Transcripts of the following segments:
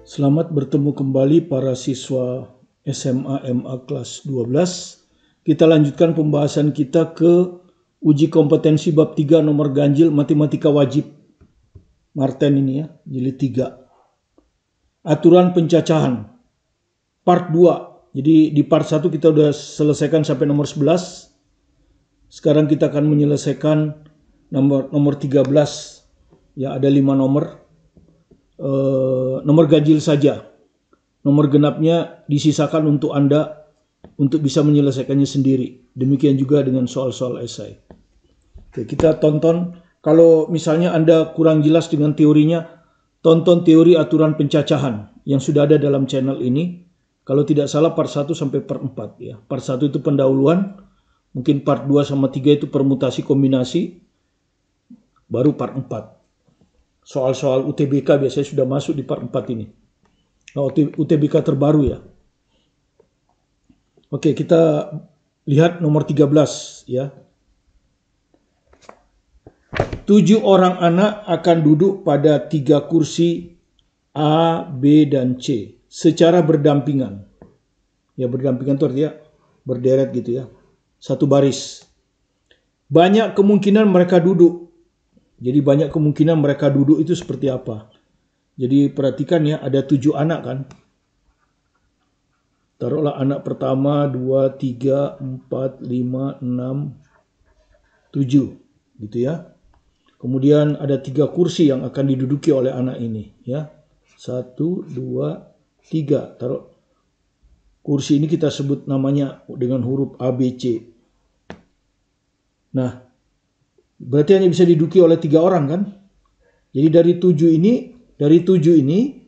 Selamat bertemu kembali para siswa SMA MA kelas 12. Kita lanjutkan pembahasan kita ke uji kompetensi bab 3 nomor ganjil matematika wajib. Marten ini ya, jilid 3. Aturan pencacahan. Part 2. Jadi di part 1 kita udah selesaikan sampai nomor 11. Sekarang kita akan menyelesaikan nomor 13. Ya, ada 5 nomor. Nomor ganjil saja. Nomor genapnya disisakan untuk Anda untuk bisa menyelesaikannya sendiri. Demikian juga dengan soal-soal esai. Oke, kita tonton. Kalau misalnya Anda kurang jelas dengan teorinya, tonton teori aturan pencacahan yang sudah ada dalam channel ini. Kalau tidak salah part 1 sampai part 4 ya. Part 1 itu pendahuluan, mungkin part 2 sama 3 itu permutasi kombinasi, baru part 4. Soal-soal UTBK biasanya sudah masuk di part 4 ini. Nah, UTBK terbaru ya. Oke, kita lihat nomor 13 ya. 7 orang anak akan duduk pada 3 kursi A, B, dan C secara berdampingan. Ya, berdampingan itu artinya berderet gitu ya. Satu baris. Banyak kemungkinan mereka duduk. Jadi banyak kemungkinan mereka duduk itu seperti apa. Jadi perhatikan ya, ada 7 anak kan. Taruhlah anak pertama, 2, 3, 4, 5, 6, 7. Gitu ya. Kemudian ada 3 kursi yang akan diduduki oleh anak ini. Ya. 1, 2, 3. Taruh kursi ini kita sebut namanya dengan huruf A, B, C. Nah, berarti hanya bisa diduduki oleh 3 orang kan. Jadi dari 7 ini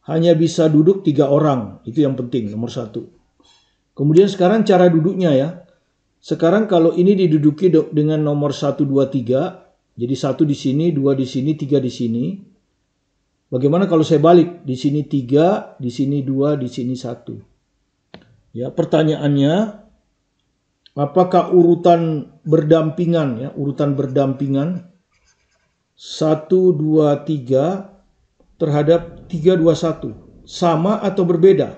hanya bisa duduk 3 orang. Itu yang penting, nomor 1. Kemudian sekarang cara duduknya ya. Sekarang kalau ini diduduki dengan nomor 1, 2, 3. Jadi 1 di sini, 2 di sini, 3 di sini. Bagaimana kalau saya balik? Di sini 3, di sini 2, di sini 1. Ya, pertanyaannya, apakah urutan berdampingan ya, urutan berdampingan 1, 2, 3 terhadap 3, 2, 1 sama atau berbeda?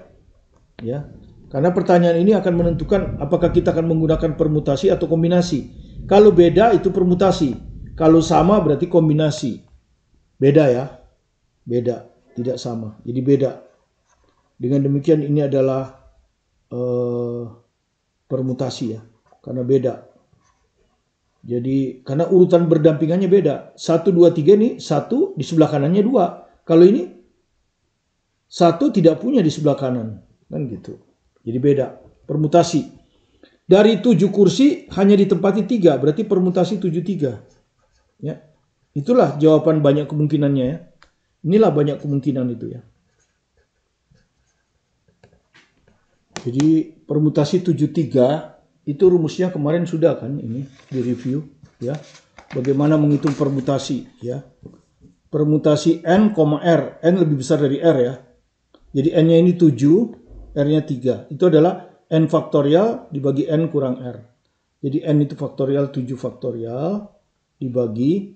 Ya. Karena pertanyaan ini akan menentukan apakah kita akan menggunakan permutasi atau kombinasi. Kalau beda itu permutasi, kalau sama berarti kombinasi. Beda ya. Beda, tidak sama. Jadi beda. Dengan demikian ini adalah permutasi ya. Karena beda. Jadi karena urutan berdampingannya beda. 1, 2, 3 nih, 1 di sebelah kanannya 2. Kalau ini 1 tidak punya di sebelah kanan. Kan gitu. Jadi beda. Permutasi. Dari 7 kursi hanya ditempati 3. Berarti permutasi 7, 3. Ya. Itulah jawaban banyak kemungkinannya ya. Inilah banyak kemungkinan itu ya. Jadi permutasi 7, 3 itu rumusnya kemarin sudah kan ini di review ya. Bagaimana menghitung permutasi ya. Permutasi N, R. N lebih besar dari R ya. Jadi N-nya ini 7, R-nya 3. Itu adalah N faktorial dibagi N kurang R. Jadi N itu faktorial 7 faktorial dibagi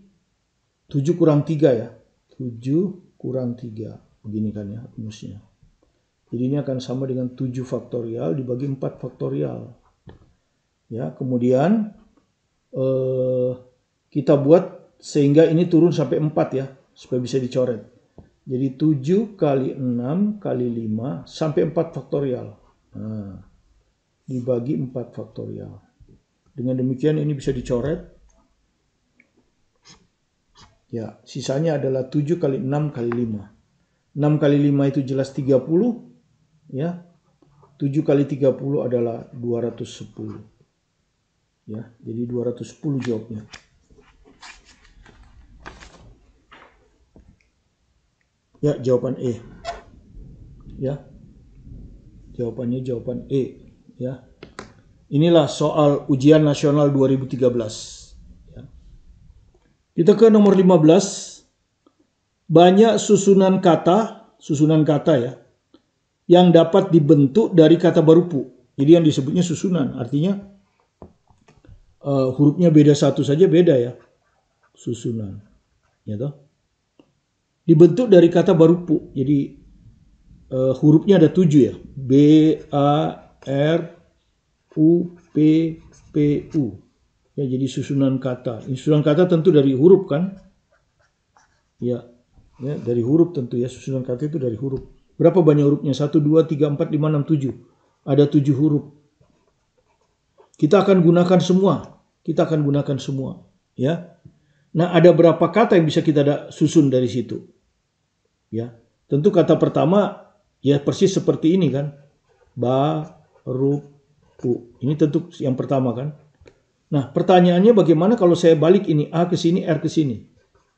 7 kurang 3 ya. 7 kurang 3. Begini kan ya rumusnya. Jadi ini akan sama dengan 7 faktorial dibagi 4 faktorial. Ya, kemudian kita buat sehingga ini turun sampai 4 ya. Supaya bisa dicoret. Jadi 7 kali 6 kali 5 sampai 4 faktorial. Nah, dibagi 4 faktorial. Dengan demikian ini bisa dicoret. Ya, sisanya adalah 7 kali 6 kali 5. 6 kali 5 itu jelas 30. Ya, 7 kali 30 adalah 210. Ya, jadi 210 jawabnya. Ya, jawaban E. Ya. Jawabannya jawaban E, ya. Inilah soal ujian nasional 2013. Ya. Kita ke nomor 15. Banyak susunan kata ya, yang dapat dibentuk dari kata barupu. Jadi yang disebutnya susunan, artinya hurufnya beda satu saja beda ya. Susunan. Ya toh? Dibentuk dari kata barupu. Jadi hurufnya ada 7 ya. B, A, R, U, P, P, U. Ya, jadi susunan kata. Ini susunan kata tentu dari huruf kan? Ya, dari huruf tentu ya. Susunan kata itu dari huruf. Berapa banyak hurufnya? 1, 2, 3, 4, 5, 6, 7. Ada 7 huruf. Kita akan gunakan semua. Kita akan gunakan semua. Ya. Nah, ada berapa kata yang bisa kita susun dari situ? Ya, tentu kata pertama ya persis seperti ini kan. Baru, U. Ini tentu yang pertama kan. Nah, pertanyaannya bagaimana kalau saya balik ini A ke sini, R ke sini.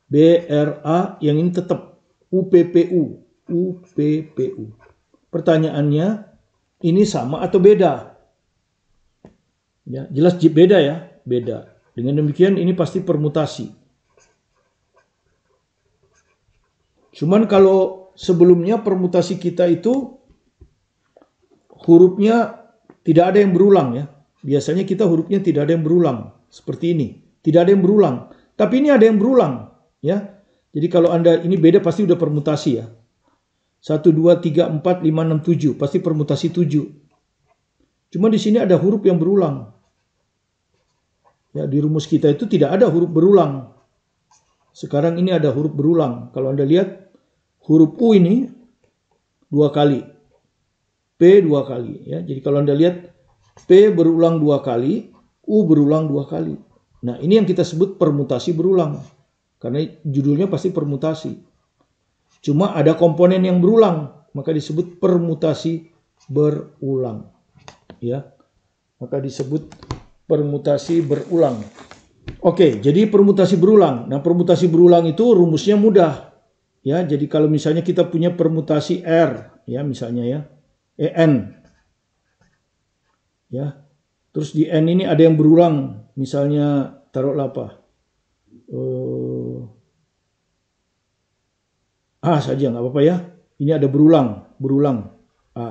B, R, A, yang ini tetap U, P, P, U. U, P, P, U. Pertanyaannya, ini sama atau beda? Ya, jelas beda ya, beda. Dengan demikian ini pasti permutasi. Cuman kalau sebelumnya permutasi kita itu hurufnya tidak ada yang berulang ya. Biasanya kita hurufnya tidak ada yang berulang. Seperti ini. Tidak ada yang berulang. Tapi ini ada yang berulang. Ya. Jadi kalau Anda ini beda pasti udah permutasi ya. 1, 2, 3, 4, 5, 6, 7. Pasti permutasi 7. Cuma di sini ada huruf yang berulang. Ya, di rumus kita itu tidak ada huruf berulang. Sekarang ini ada huruf berulang. Kalau Anda lihat huruf U ini 2 kali. P 2 kali. Ya. Jadi kalau Anda lihat P berulang 2 kali, U berulang 2 kali. Nah, ini yang kita sebut permutasi berulang. Karena judulnya pasti permutasi. Cuma ada komponen yang berulang, maka disebut permutasi berulang. Ya. Maka disebut permutasi berulang. Oke, jadi permutasi berulang. Nah, permutasi berulang itu rumusnya mudah. Ya, jadi kalau misalnya kita punya permutasi R, ya misalnya ya, EN. Ya, terus di N ini ada yang berulang, misalnya taruhlah apa, A saja nggak apa-apa ya. Ini ada berulang A.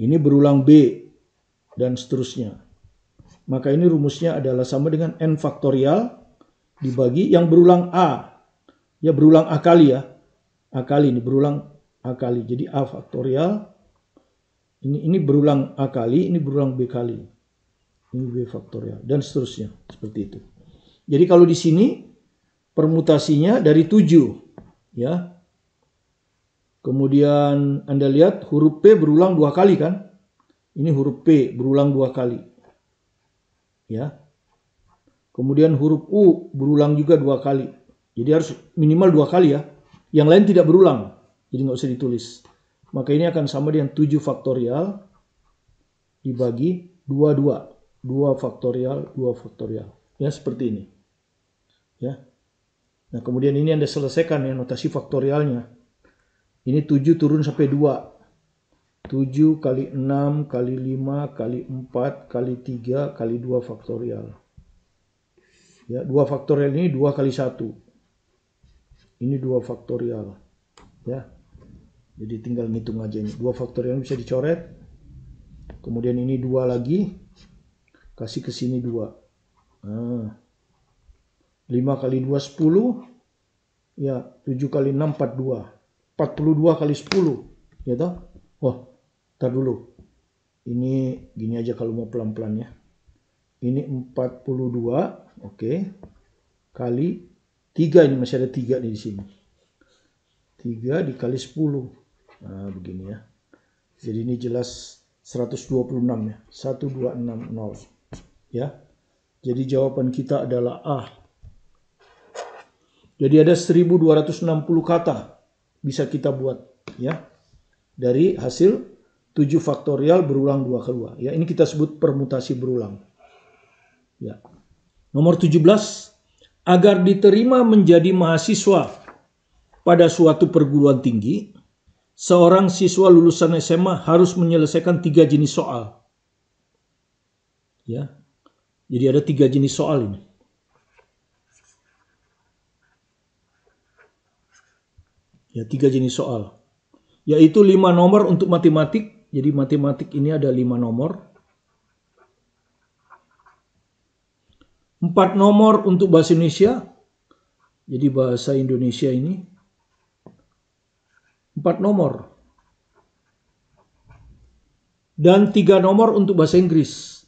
Ini berulang B dan seterusnya. Maka ini rumusnya adalah sama dengan N faktorial dibagi yang berulang A. Ya berulang A kali ya. A kali ini berulang A kali. Jadi A faktorial. Ini berulang A kali, ini berulang B kali. Ini B faktorial dan seterusnya seperti itu. Jadi kalau di sini permutasinya dari 7 ya. Kemudian Anda lihat huruf P berulang 2 kali kan? Ini huruf P berulang 2 kali. Ya. Kemudian huruf U berulang juga 2 kali. Jadi harus minimal 2 kali ya. Yang lain tidak berulang. Jadi nggak usah ditulis. Maka ini akan sama dengan 7 faktorial dibagi 2. 2 faktorial, 2 faktorial. Ya, seperti ini. Ya. Nah, kemudian ini Anda selesaikan ya notasi faktorialnya. Ini 7 turun sampai 2. 7 kali 6 kali 5 kali 4 kali 3 kali 2 faktorial. Ya, 2 faktorial ini 2 kali 1. Ini 2 faktorial. Ya. Jadi tinggal ngitung aja ini. 2 faktorial bisa dicoret. Kemudian ini 2 lagi. Kasih ke sini 2. Nah. 5 kali 2 10. Ya, 7 kali 6 42. 42 kali 10. Ya toh? Oh, ntar dulu. Ini gini aja kalau mau pelan-pelan ya. Ini 42. Oke. Kali 3. Ini masih ada 3 nih di sini. 3 dikali 10. Nah, begini ya. Jadi ini jelas 126 ya. 1260. Ya. Jadi jawaban kita adalah A. Jadi ada 1260 kata bisa kita buat ya. Dari hasil 7 faktorial berulang 2 kedua. Ya, ini kita sebut permutasi berulang. Ya. Nomor 17, agar diterima menjadi mahasiswa pada suatu perguruan tinggi, seorang siswa lulusan SMA harus menyelesaikan 3 jenis soal. Ya. Jadi ada 3 jenis soal ini. Ya, 3 jenis soal. Yaitu 5 nomor untuk matematik. Jadi matematik ini ada 5 nomor. 4 nomor untuk bahasa Indonesia. Jadi bahasa Indonesia ini. 4 4 nomor. Dan 3 nomor untuk bahasa Inggris.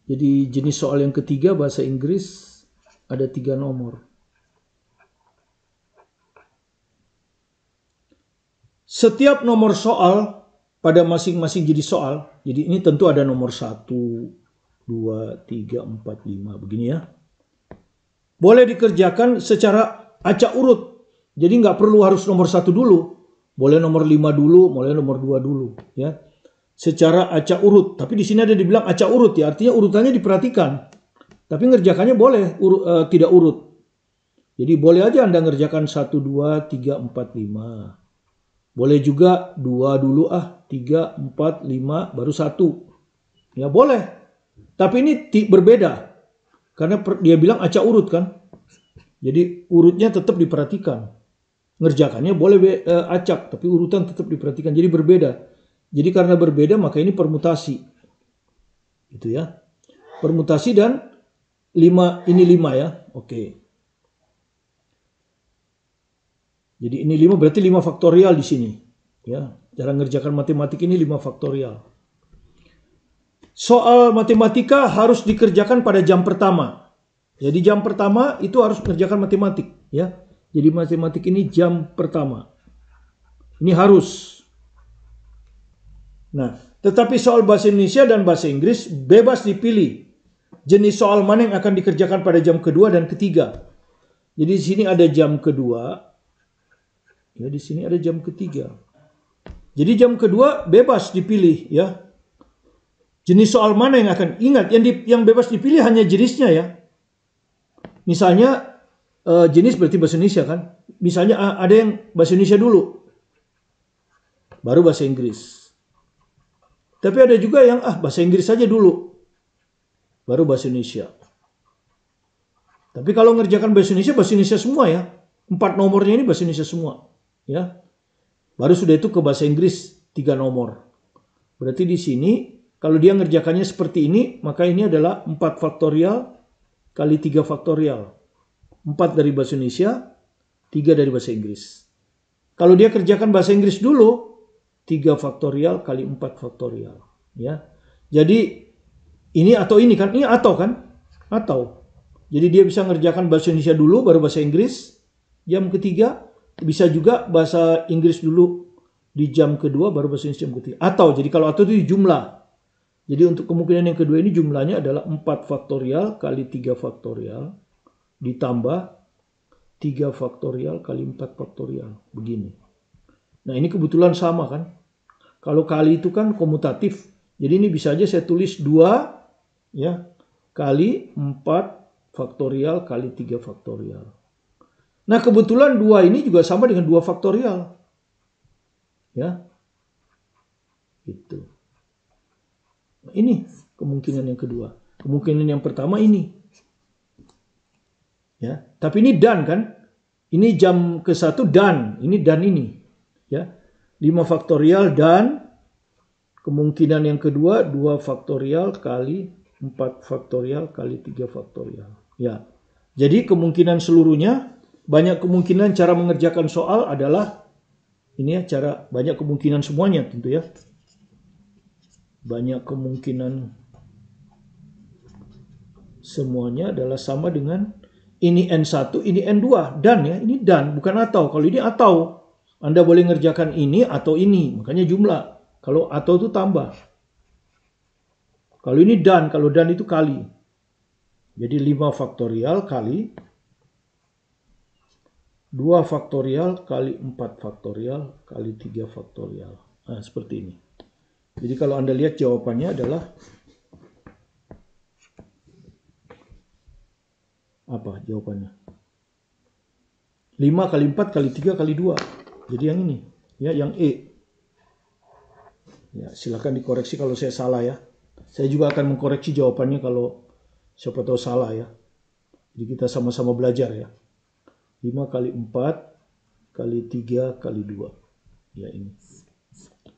Jadi jenis soal yang ketiga bahasa Inggris ada 3 nomor. Setiap nomor soal pada masing-masing jenis soal, jadi ini tentu ada nomor 1, 2, 3, 4, 5 begini ya. Boleh dikerjakan secara acak urut. Jadi nggak perlu harus nomor 1 dulu. Boleh nomor 5 dulu, boleh nomor 2 dulu ya. Secara acak urut. Tapi di sini ada dibilang acak urut ya, artinya urutannya diperhatikan. Tapi ngerjakannya boleh tidak urut. Jadi boleh aja Anda ngerjakan 1, 2, 3, 4, 5. Boleh juga 2 dulu 3, 4, 5 baru 1. Ya boleh. Tapi ini berbeda. Karena dia bilang acak urut kan. Jadi urutnya tetap diperhatikan. Ngerjakannya boleh acak, tapi urutan tetap diperhatikan. Jadi berbeda. Jadi karena berbeda maka ini permutasi. Gitu ya. Permutasi dan 5 ini 5 ya. Oke. Jadi ini 5 berarti 5 faktorial di sini. Ya, cara ngerjakan matematik ini 5 faktorial. Soal matematika harus dikerjakan pada jam pertama. Jadi jam pertama itu harus mengerjakan matematik ya. Jadi matematik ini jam pertama. Ini harus. Nah, tetapi soal bahasa Indonesia dan bahasa Inggris bebas dipilih jenis soal mana yang akan dikerjakan pada jam kedua dan ketiga. Jadi di sini ada jam kedua. Ya, di sini ada jam ketiga. Jadi jam kedua bebas dipilih ya. Jenis soal mana yang akan ingat yang bebas dipilih hanya jenisnya ya. Misalnya jenis berarti bahasa Indonesia kan. Misalnya ada yang bahasa Indonesia dulu. Baru bahasa Inggris. Tapi ada juga yang bahasa Inggris saja dulu. Baru bahasa Indonesia. Tapi kalau ngerjakan bahasa Indonesia semua ya. 4 nomornya ini bahasa Indonesia semua. Ya. Baru sudah itu ke bahasa Inggris 3 nomor. Berarti di sini kalau dia ngerjakannya seperti ini, maka ini adalah 4 faktorial kali 3 faktorial. 4 dari bahasa Indonesia, 3 dari bahasa Inggris. Kalau dia kerjakan bahasa Inggris dulu, 3 faktorial kali 4 faktorial. Ya. Jadi ini atau ini kan? Ini atau kan? Atau. Jadi dia bisa ngerjakan bahasa Indonesia dulu, baru bahasa Inggris. Jam ketiga. Bisa juga bahasa Inggris dulu di jam kedua, baru bahasa Inggris jam ketiga. Atau, jadi kalau atau itu jumlah. Jadi untuk kemungkinan yang kedua ini jumlahnya adalah 4 faktorial kali 3 faktorial. Ditambah 3 faktorial kali 4 faktorial. Begini. Nah ini kebetulan sama kan. Kalau kali itu kan komutatif. Jadi ini bisa aja saya tulis 2 ya, kali 4 faktorial kali 3 faktorial. Nah kebetulan 2 ini juga sama dengan 2 faktorial. Ya. Gitu. Nah, ini kemungkinan yang kedua. Kemungkinan yang pertama ini. Ya, tapi ini dan kan? Ini jam ke-1 dan, ini dan ini. Ya. 5 faktorial dan kemungkinan yang kedua 2 faktorial kali 4 faktorial kali 3 faktorial. Ya. Jadi kemungkinan seluruhnya, banyak kemungkinan cara mengerjakan soal adalah ini ya, cara banyak kemungkinan semuanya tentu ya. Banyak kemungkinan semuanya adalah sama dengan ini N1, ini N2, dan ya, ini dan, bukan atau. Kalau ini atau, Anda boleh ngerjakan ini atau ini, makanya jumlah. Kalau atau itu tambah. Kalau ini dan, kalau dan itu kali. Jadi 5 faktorial kali 2 faktorial kali 4 faktorial kali 3 faktorial. Nah, seperti ini. Jadi kalau Anda lihat jawabannya adalah apa jawabannya? 5 kali 4 kali 3 kali 2. Jadi yang ini, ya, yang E. Ya, silakan dikoreksi kalau saya salah ya. Saya juga akan mengkoreksi jawabannya kalau siapa tahu salah ya. Jadi kita sama-sama belajar ya. 5 kali 4 kali 3 kali 2. Ya ini.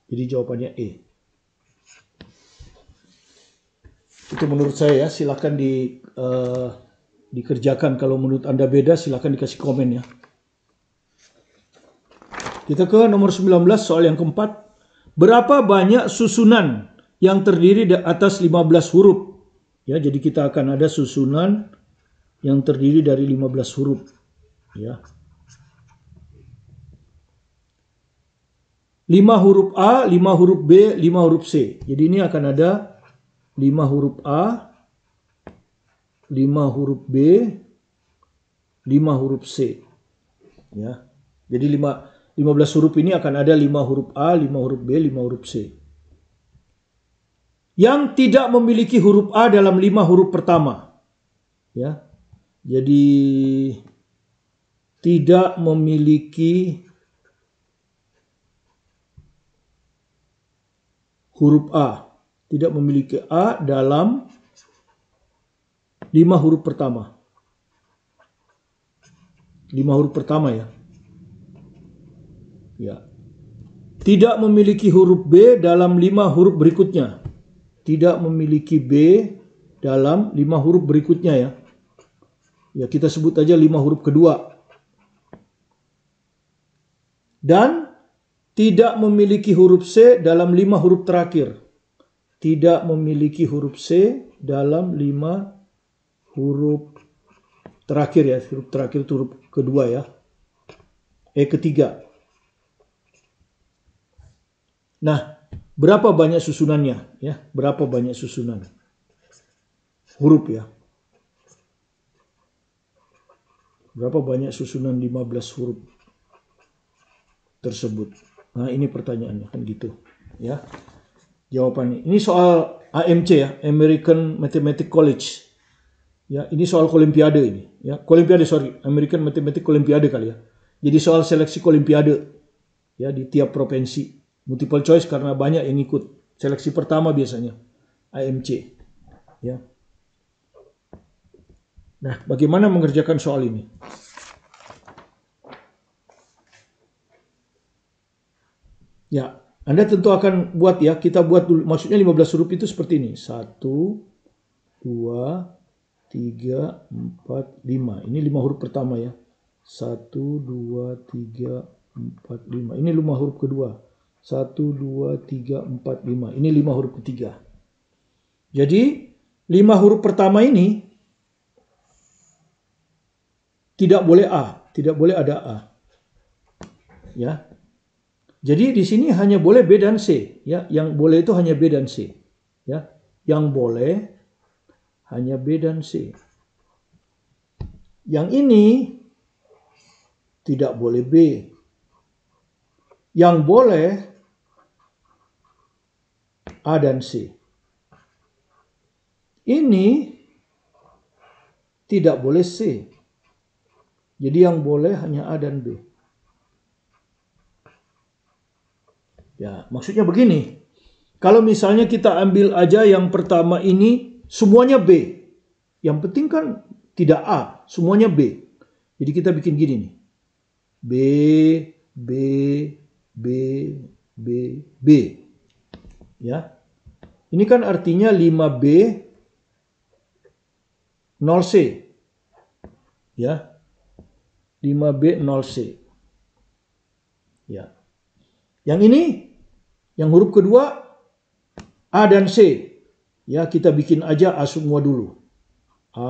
Jadi jawabannya E. Itu menurut saya ya, silakan dikerjakan. Kalau menurut Anda beda, silakan dikasih komen ya. Kita ke nomor 19, soal yang keempat. Berapa banyak susunan yang terdiri di atas 15 huruf? Ya, jadi kita akan ada susunan yang terdiri dari 15 huruf. Ya. 5 huruf A, 5 huruf B, 5 huruf C. Jadi ini akan ada 5 huruf A, 5 huruf B, 5 huruf C. Ya. Jadi 15 huruf ini akan ada 5 huruf A, 5 huruf B, 5 huruf C. Yang tidak memiliki huruf A dalam 5 huruf pertama. Ya. Jadi tidak memiliki huruf A. Tidak memiliki A dalam 5 huruf pertama. 5 huruf pertama ya. Ya. Tidak memiliki huruf B dalam 5 huruf berikutnya. Tidak memiliki B dalam 5 huruf berikutnya ya. Ya, kita sebut aja 5 huruf kedua. Dan tidak memiliki huruf C dalam 5 huruf terakhir. Tidak memiliki huruf C dalam 5 huruf terakhir ya. Huruf terakhir itu huruf kedua ya. Ketiga. Nah, berapa banyak susunannya ya? Berapa banyak susunan huruf ya? Berapa banyak susunan 15 huruf tersebut? Nah, ini pertanyaannya kan gitu ya. Jawabannya. Ini soal AMC ya, American Mathematics College. Ya, ini soal Olimpiade ini ya. American Mathematics Olimpiade kali ya. Jadi soal seleksi Olimpiade ya di tiap provinsi. Multiple choice karena banyak yang ikut. Seleksi pertama biasanya AMC ya. Nah, bagaimana mengerjakan soal ini? Ya, Anda tentu akan buat ya. Kita buat dulu. Maksudnya 15 huruf itu seperti ini. 1, 2, 3, 4, 5. Ini 5 huruf pertama ya. 1, 2, 3, 4, 5. Ini 5 huruf kedua. 1, 2, 3, 4, 5. Ini 5 huruf ketiga. Jadi 5 huruf pertama ini tidak boleh A. Tidak boleh ada A. Ya. Jadi di sini hanya boleh B dan C, ya. Yang boleh itu hanya B dan C, ya. Yang boleh hanya B dan C. Yang ini tidak boleh B. Yang boleh A dan C. Ini tidak boleh C. Jadi yang boleh hanya A dan B. Ya, maksudnya begini. Kalau misalnya kita ambil aja yang pertama ini semuanya B. Yang penting kan tidak A, semuanya B. Jadi kita bikin gini nih. B, B, B, B, B. Ya. Ini kan artinya 5B 0C. Ya. 5B 0C. Ya. Yang ini yang huruf kedua A dan C. Ya, kita bikin aja A semua dulu. A.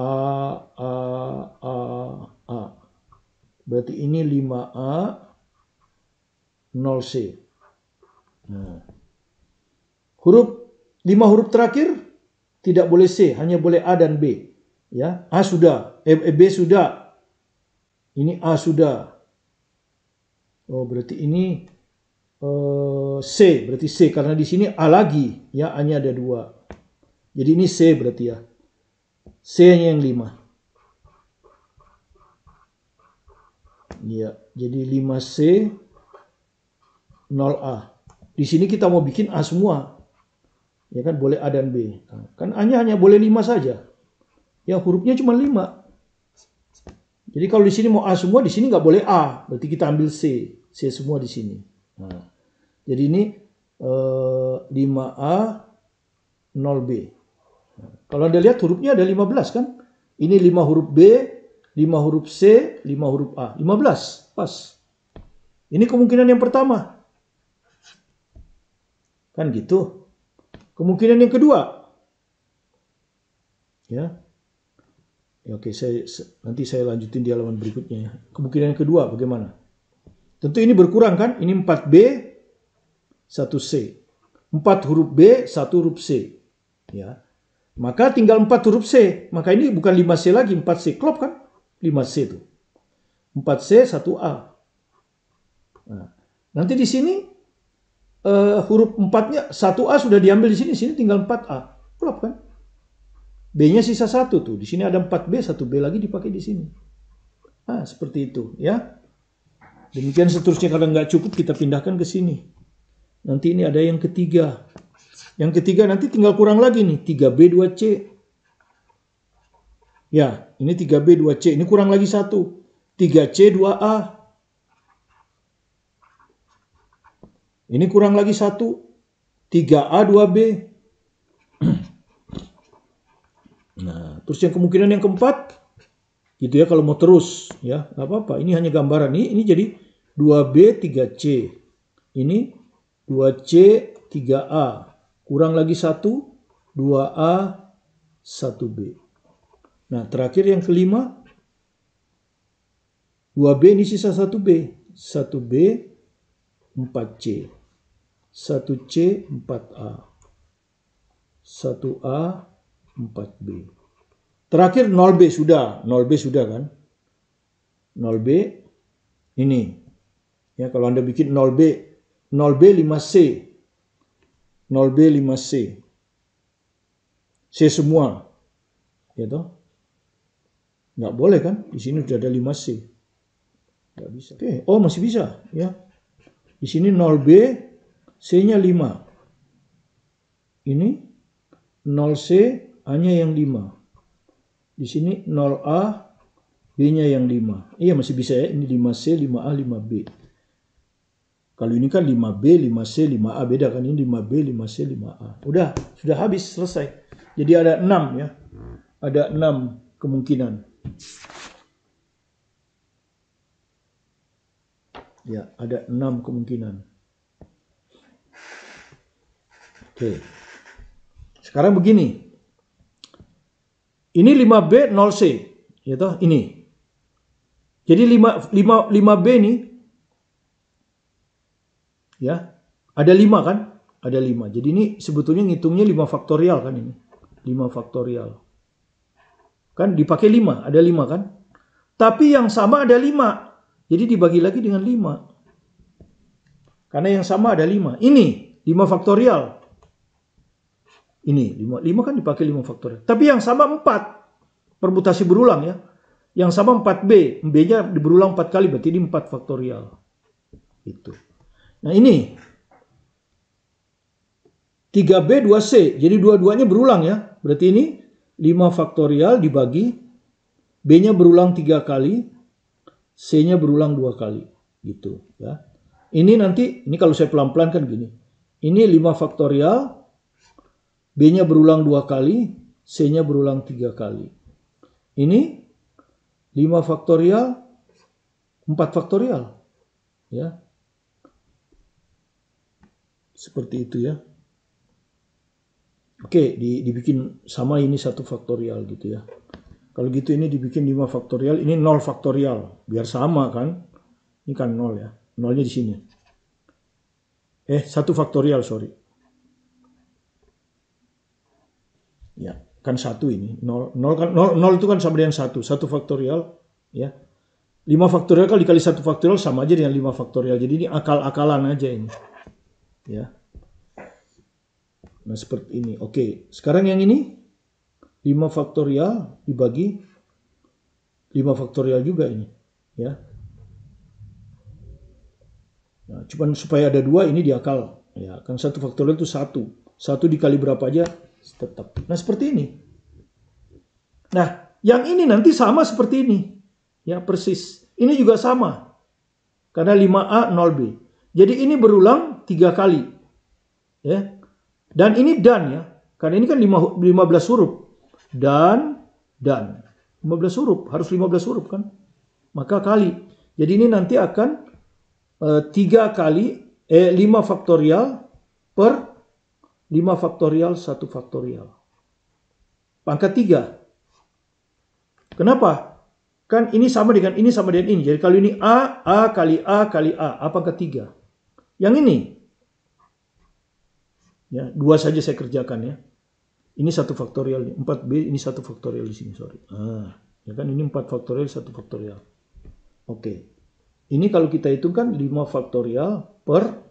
Berarti ini 5A 0C. Nah. 5 huruf terakhir tidak boleh C, hanya boleh A dan B. Ya, A sudah, B sudah. Ini A sudah. Oh, berarti ini C, berarti C karena di sini A lagi, ya A-nya ada 2. Jadi ini C berarti ya. C-nya yang 5. Ya, jadi 5C 0A. Di sini kita mau bikin A semua. Ya kan boleh A dan B. Kan A-nya hanya boleh 5 saja. Ya hurufnya cuma 5. Jadi kalau di sini mau A semua, di sini nggak boleh A. Berarti kita ambil C. C semua di sini. Nah, jadi ini 5A 0B. Nah, kalau Anda lihat hurufnya ada 15 kan? Ini 5 huruf B, 5 huruf C, 5 huruf A. 15, pas. Ini kemungkinan yang pertama. Kan gitu. Kemungkinan yang kedua. Ya. Oke, nanti saya lanjutin di halaman berikutnya ya. Kemungkinan yang kedua bagaimana? Tentu ini berkurang kan? Ini 4B, 1C. 4 huruf B, 1 huruf C. Ya. Maka tinggal 4 huruf C. Maka ini bukan 5C lagi, 4C. Klop kan? 5C itu. 4C, 1A. Nah, nanti di sini huruf 4-nya 1A sudah diambil di sini tinggal 4A. Klop kan? B-nya sisa 1 tuh. Di sini ada 4B, 1B lagi dipakai di sini. Nah, seperti itu ya. Demikian seterusnya, kalau nggak cukup kita pindahkan ke sini. Nanti ini ada yang ketiga. Yang ketiga nanti tinggal kurang lagi nih, 3B, 2C. Ya, ini 3B, 2C. Ini kurang lagi 1. 3C, 2A. Ini kurang lagi 1. 3A, 2B. Nah, terus yang kemungkinan yang keempat, gitu ya, kalau mau terus, ya, nggak apa-apa. Ini hanya gambaran. Ini jadi 2B, 3C. Ini 2C, 3A. Kurang lagi 1, 2A, 1B. Nah, terakhir yang kelima, 2B ini sisa 1B. 1B, 4C. 1C, 4A. 1A, 4B. Terakhir 0B sudah. 0B sudah kan? 0B ini. Ya, kalau Anda bikin 0B 5C. 0B 5C. C semua. Ya toh? Nggak boleh kan? Di sini sudah ada 5C. Nggak bisa. Oke, oh masih bisa ya. Di sini 0B, C-nya 5. Ini 0C, A-nya yang 5. Di sini 0A, B-nya yang 5. Iya masih bisa ya. Ini 5C, 5A, 5B. Kalau ini kan 5B, 5C, 5A. Beda kan, ini 5B, 5C, 5A. Udah, sudah habis, selesai. Jadi ada 6 ya. Ada 6 kemungkinan. Ya, ada 6 kemungkinan. Oke. Sekarang begini. Ini 5B, 0C. Ya toh, ini. Jadi 5B ini, ya, ada 5 kan? Ada 5. Jadi ini sebetulnya ngitungnya 5 faktorial kan ini. 5 faktorial. Kan dipakai 5, ada 5 kan? Tapi yang sama ada 5. Jadi dibagi lagi dengan 5. Karena yang sama ada 5. Ini 5 faktorial. Ini 5 kan dipakai 5 faktorial. Tapi yang sama 4. Permutasi berulang ya. Yang sama 4B. B-nya berulang 4 kali, berarti ini 4 faktorial. Itu. Nah ini 3B, 2C. Jadi dua-duanya berulang ya. Berarti ini 5 faktorial dibagi. B-nya berulang 3 kali. C-nya berulang 2 kali. Gitu ya. Ini nanti, ini kalau saya pelan-pelan kan gini. Ini 5 faktorial. B-nya berulang 2 kali. C-nya berulang 3 kali. Ini 5 faktorial. 4 faktorial. Ya. Seperti itu ya. Oke, dibikin sama ini 1 faktorial gitu ya. Kalau gitu ini dibikin 5 faktorial, ini 0 faktorial. Biar sama kan. Ini kan 0 ya. 0-nya di sini. 1 faktorial, sorry. Ya, kan 1 ini. 0 itu kan sama dengan 1. 1 faktorial ya. 5 faktorial kali 1 faktorial sama aja dengan 5 faktorial. Jadi ini akal-akalan aja ini. Ya. Nah, seperti ini. Oke, sekarang yang ini 5 faktorial dibagi 5 faktorial juga ini, ya. Nah, cuman supaya ada 2 ini diakal, ya. Kan 1 faktorial itu 1. 1 dikali berapa aja tetap. Nah, seperti ini. Nah, yang ini nanti sama seperti ini. Ya, persis. Ini juga sama. Karena 5A 0B. Jadi ini berulang 3 kali. Ya. Dan ini dan ya. Karena ini kan 15 huruf. Dan 15 huruf. Harus 15 huruf kan. Maka kali. Jadi ini nanti akan 5 faktorial per 5 faktorial 1 faktorial. Pangkat 3. Kenapa? Kan ini sama dengan ini sama dengan ini. Jadi kalau ini A kali A kali A pangkat 3. Yang ini, ya 2 saja saya kerjakan ya. Ini 1 faktorial, 4B, ini 1 faktorial di sini, sorry. Ya kan ini 4 faktorial, 1 faktorial. Oke. Ini kalau kita hitungkan 5 faktorial per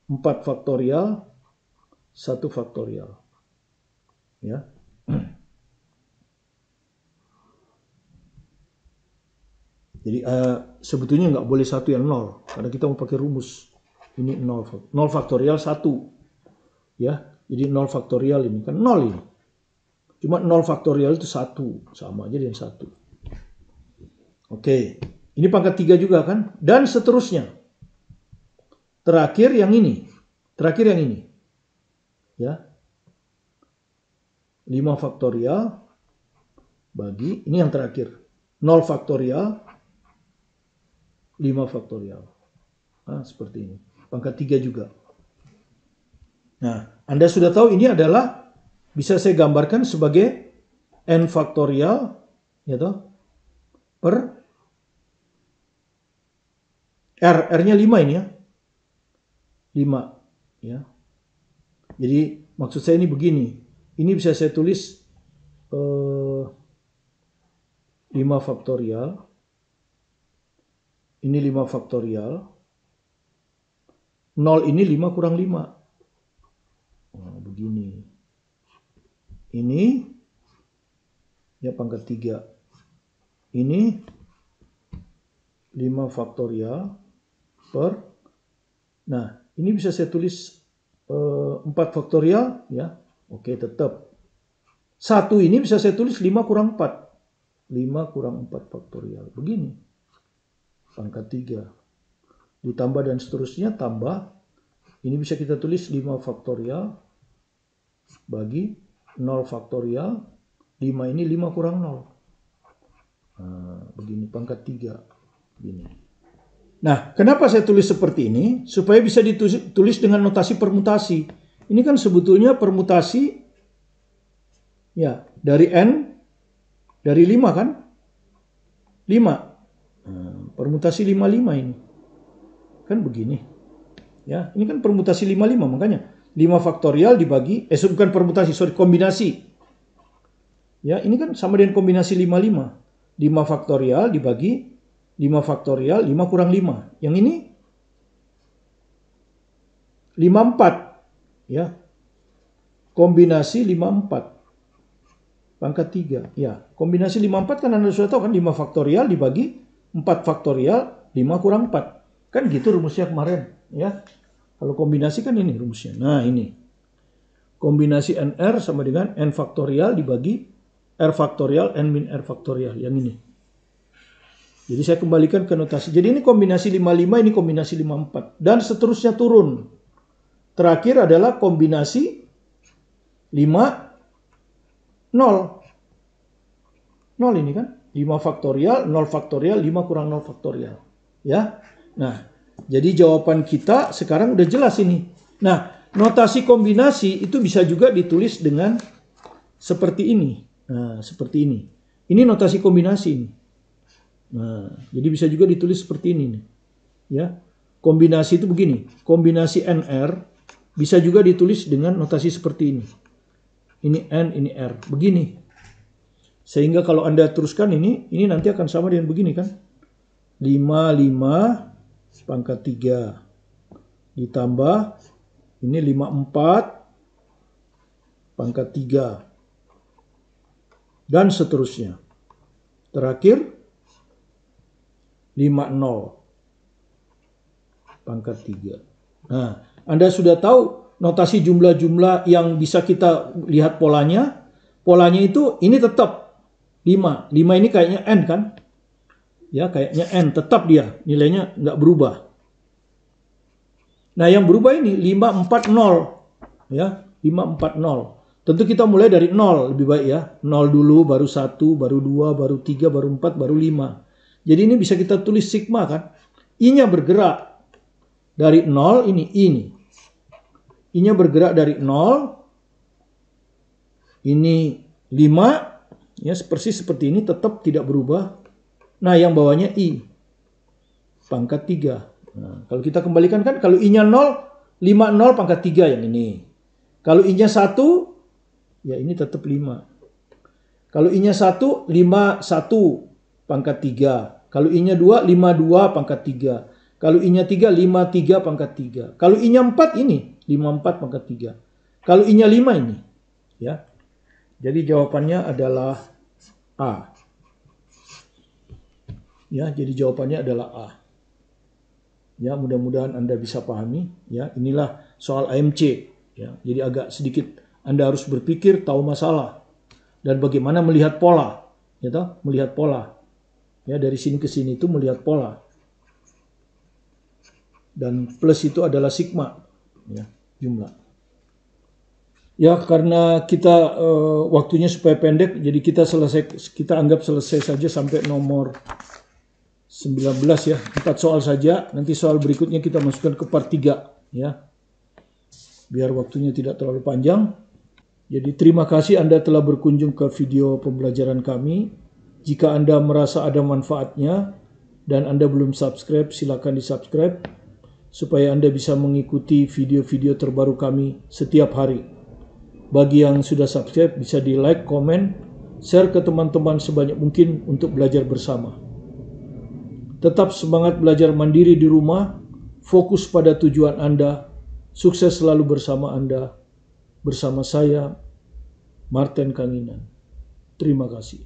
4 faktorial, 1 faktorial. Ya. Jadi sebetulnya nggak boleh 1 yang 0, karena kita mau pakai rumus. Ini 0 faktorial 1. Ya, jadi 0 faktorial ini kan 0 ini. Cuma 0 faktorial itu 1, sama aja dengan 1. Oke, ini pangkat 3 juga kan? Dan seterusnya. Terakhir yang ini. Ya. 5 faktorial bagi, ini yang terakhir. 0 faktorial 5 faktorial. Seperti ini. Pangkat 3 juga. Nah, Anda sudah tahu ini adalah bisa saya gambarkan sebagai n faktorial ya toh, per R-nya 5 ini ya. 5 ya. Jadi maksud saya ini begini. Ini bisa saya tulis 5 faktorial. Ini 5 faktorial. 0 ini 5 kurang 5. Begini. Ini ya pangkat 3. Ini 5 faktorial per. Nah, ini bisa saya tulis 4 faktorial ya. Oke, tetap. 1 ini bisa saya tulis 5 kurang 4. 5 kurang 4 faktorial. Begini. Pangkat 3. Ditambah dan seterusnya, tambah. Ini bisa kita tulis 5 faktorial bagi 0 faktorial. 5 ini 5 kurang 0. Begini, pangkat 3. Begini. Nah, kenapa saya tulis seperti ini? Supaya bisa ditulis dengan notasi permutasi. Ini kan sebetulnya permutasi ya dari N, dari 5 kan? 5. Permutasi 55 ini. Kan begini. Ya, ini kan permutasi 55, makanya 5 faktorial dibagi, bukan permutasi, kombinasi. Ya, ini kan sama dengan kombinasi 55. 5 faktorial dibagi 5 faktorial, 5 kurang 5. Yang ini 54. Ya. Kombinasi 54. Pangkat 3. Ya, kombinasi 54 kan Anda sudah tahu kan 5 faktorial dibagi 4 faktorial, 5 kurang 4. Kan gitu rumusnya kemarin. Ya. Kalau kombinasi kan ini rumusnya. Nah ini. Kombinasi NR sama dengan N faktorial dibagi R faktorial, N min R faktorial. Yang ini. Jadi saya kembalikan ke notasi. Jadi ini kombinasi 55, ini kombinasi 54. Dan seterusnya turun. Terakhir adalah kombinasi 5, 0. 0 ini kan. 5 faktorial, 0 faktorial, 5 kurang 0 faktorial. Ya. Nah, jadi jawaban kita sekarang udah jelas ini. Nah, notasi kombinasi itu bisa juga ditulis dengan seperti ini. Nah, seperti ini. Ini notasi kombinasi ini. Nah, jadi bisa juga ditulis seperti ini nih. Ya. Kombinasi itu begini. Kombinasi NR bisa juga ditulis dengan notasi seperti ini. Ini N, ini R. Begini. Sehingga kalau Anda teruskan ini nanti akan sama dengan begini kan. 55 pangkat 3. Ditambah ini 54 pangkat 3. Dan seterusnya. Terakhir 50 pangkat 3. Nah, Anda sudah tahu notasi jumlah-jumlah yang bisa kita lihat polanya. Polanya itu ini tetap 5. 5 ini kayaknya N kan? Ya, kayaknya N. Tetap dia. Nilainya nggak berubah. Nah, yang berubah ini 540. Ya, 540. Tentu kita mulai dari 0 lebih baik ya. 0 dulu, baru 1, baru 2, baru 3, baru 4, baru 5. Jadi ini bisa kita tulis sigma kan. I-nya bergerak dari 0, ini I nih. I-nya bergerak dari 0, ini 5, ya persis seperti ini, tetap tidak berubah. Nah, yang bawahnya I, pangkat 3. Nah, kalau kita kembalikan kan, kalau I-nya 0, 5, 0 pangkat 3 yang ini. Kalau I-nya 1, ya ini tetap 5. Kalau I-nya 1, 5, 1 pangkat 3. Kalau I-nya 2, 5, 2 pangkat 3. Kalau I-nya 3, 5, 3 pangkat 3. Kalau I-nya 4 ini, 5, 4 pangkat 3. Kalau I-nya 5 ini, ya. Jadi jawabannya adalah A. Ya, jadi jawabannya adalah A. Ya, mudah-mudahan Anda bisa pahami. Ya, inilah soal AMC. Ya, jadi agak sedikit Anda harus berpikir, tahu masalah dan bagaimana melihat pola. Ya, toh? Melihat pola. Ya, dari sini ke sini itu melihat pola. Dan plus itu adalah sigma, ya, jumlah. Ya, karena kita waktunya supaya pendek, jadi kita anggap selesai saja sampai nomor 19 ya, 4 soal saja. Nanti soal berikutnya kita masukkan ke part 3 ya. Biar waktunya tidak terlalu panjang. Jadi terima kasih Anda telah berkunjung ke video pembelajaran kami. Jika Anda merasa ada manfaatnya dan Anda belum subscribe, silakan di-subscribe supaya Anda bisa mengikuti video-video terbaru kami setiap hari. Bagi yang sudah subscribe bisa di-like, komen, share ke teman-teman sebanyak mungkin untuk belajar bersama. Tetap semangat belajar mandiri di rumah, fokus pada tujuan Anda, sukses selalu bersama Anda, bersama saya, Martin Kanginan. Terima kasih.